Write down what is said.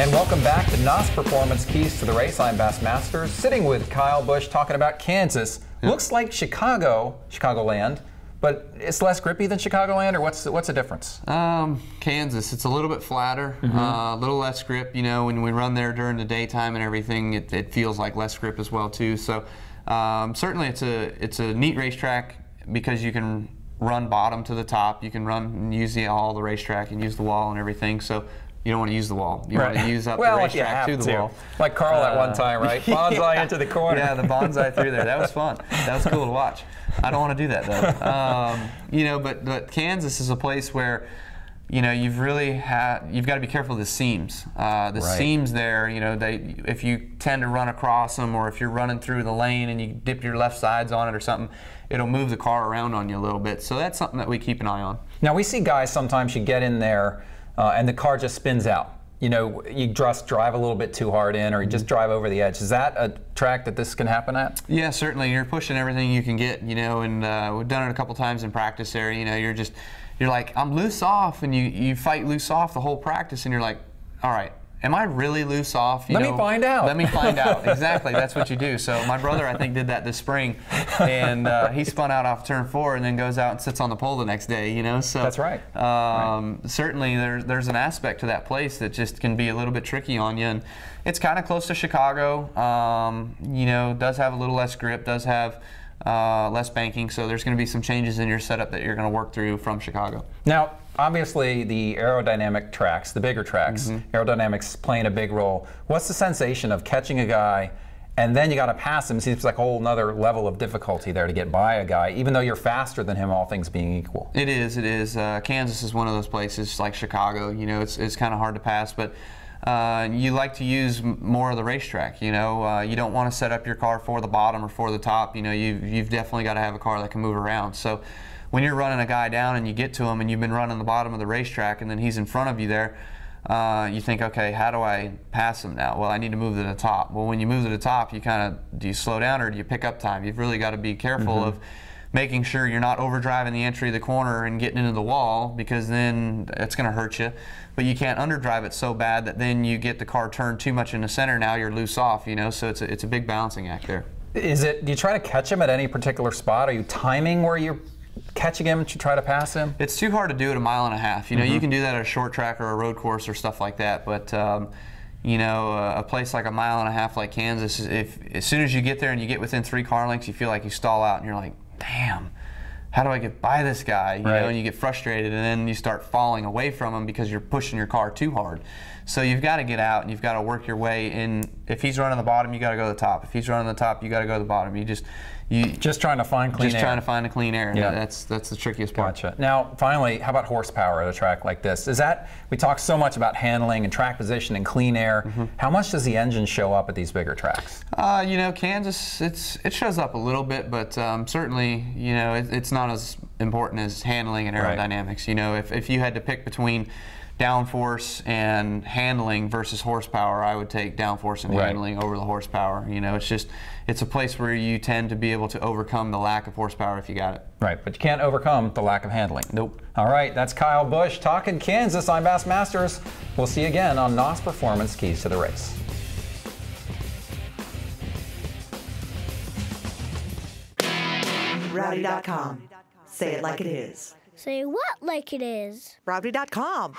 And welcome back to NOS Performance Keys to the Race. I'm Bassmasters, sitting with Kyle Busch talking about Kansas. Yep. Looks like Chicagoland, but it's less grippy than Chicagoland, or what's the difference? Kansas, it's a little bit flatter, a little less grip. You know, when we run there during the daytime and everything, it feels like less grip as well too. So certainly it's a neat racetrack because you can run bottom to the top. You can run and use all the racetrack and use the wall and everything. So you don't want to use the wall. You want to use up the racetrack to the wall. Like Carl at one time, right? Bonsai into the corner. Yeah, the bonsai through there. That was fun. That was cool to watch. I don't want to do that though. You know, but Kansas is a place where, you know, you've got to be careful of the seams. Seams there, you know, if you tend to run across them, or if you're running through the lane and you dip your left sides on it or something, it'll move the car around on you a little bit. So that's something that we keep an eye on. Now we see guys sometimes you get in there and the car just spins out. You know, you just drive a little bit too hard in, or you just drive over the edge. Is that a track that this can happen at? Yeah, certainly. You're pushing everything you can get, you know, and we've done it a couple times in practice there. You know, you're like, I'm loose off, and you fight loose off the whole practice, and you're like, all right, am I really loose off? Let me find out. Let me find out. Exactly, that's what you do. So my brother, I think, did that this spring, and he spun out off turn 4 and then goes out and sits on the pole the next day, you know? So that's right. Certainly there's an aspect to that place that just can be a little bit tricky on you, and it's kind of close to Chicago. You know, does have a little less grip, does have less banking, so there's going to be some changes in your setup that you're going to work through from Chicago. Now, obviously, the aerodynamic tracks, the bigger tracks, aerodynamics playing a big role. What's the sensation of catching a guy and then you got to pass him? It seems like a whole nother level of difficulty there to get by a guy, even though you're faster than him, all things being equal. It is. It is. Kansas is one of those places like Chicago. You know, it's kind of hard to pass, but you like to use more of the racetrack. You know, you don't want to set up your car for the bottom or for the top. You know, you've definitely got to have a car that can move around. So when you're running a guy down and you get to him and you've been running the bottom of the racetrack and then he's in front of you there, you think, okay, how do I pass him now? Well, I need to move to the top. Well, when you move to the top, do you slow down or do you pick up time? You've really got to be careful of making sure you're not overdriving the entry of the corner and getting into the wall, because then it's going to hurt you. But you can't underdrive it so bad that then you get the car turned too much in the center. Now you're loose off, you know, so it's a big balancing act there. Do you try to catch him at any particular spot? Are you timing where you're catching him to try to pass him? It's too hard to do at 1.5 miles. You know, you can do that at a short track or a road course or stuff like that, but you know, a place like 1.5 miles like Kansas, as soon as you get there and you get within 3 car lengths, you feel like you stall out and you're like, damn, how do I get by this guy? You know, and you get frustrated, and then you start falling away from him because you're pushing your car too hard. So you've got to get out and you've got to work your way in. If he's running the bottom, you got to go to the top. If he's running the top, you got to go to the bottom. Just trying to find clean air. Just trying to find a clean air. Yeah. That's the trickiest part. Gotcha. Now, finally, how about horsepower at a track like this? We talk so much about handling and track position and clean air. How much does the engine show up at these bigger tracks? You know, Kansas, it shows up a little bit, but certainly, you know, it's not as important as handling and aerodynamics. You know, if you had to pick between downforce and handling versus horsepower, I would take downforce and handling over the horsepower. You know, it's a place where you tend to be able to overcome the lack of horsepower if you got it. Right, but you can't overcome the lack of handling. Nope. All right, that's Kyle Busch talking Kansas. I'm Bassmasters. We'll see you again on NOS Performance Keys to the Race. Rowdy.com. Say it like it is. Say what like it is? Rowdy.com.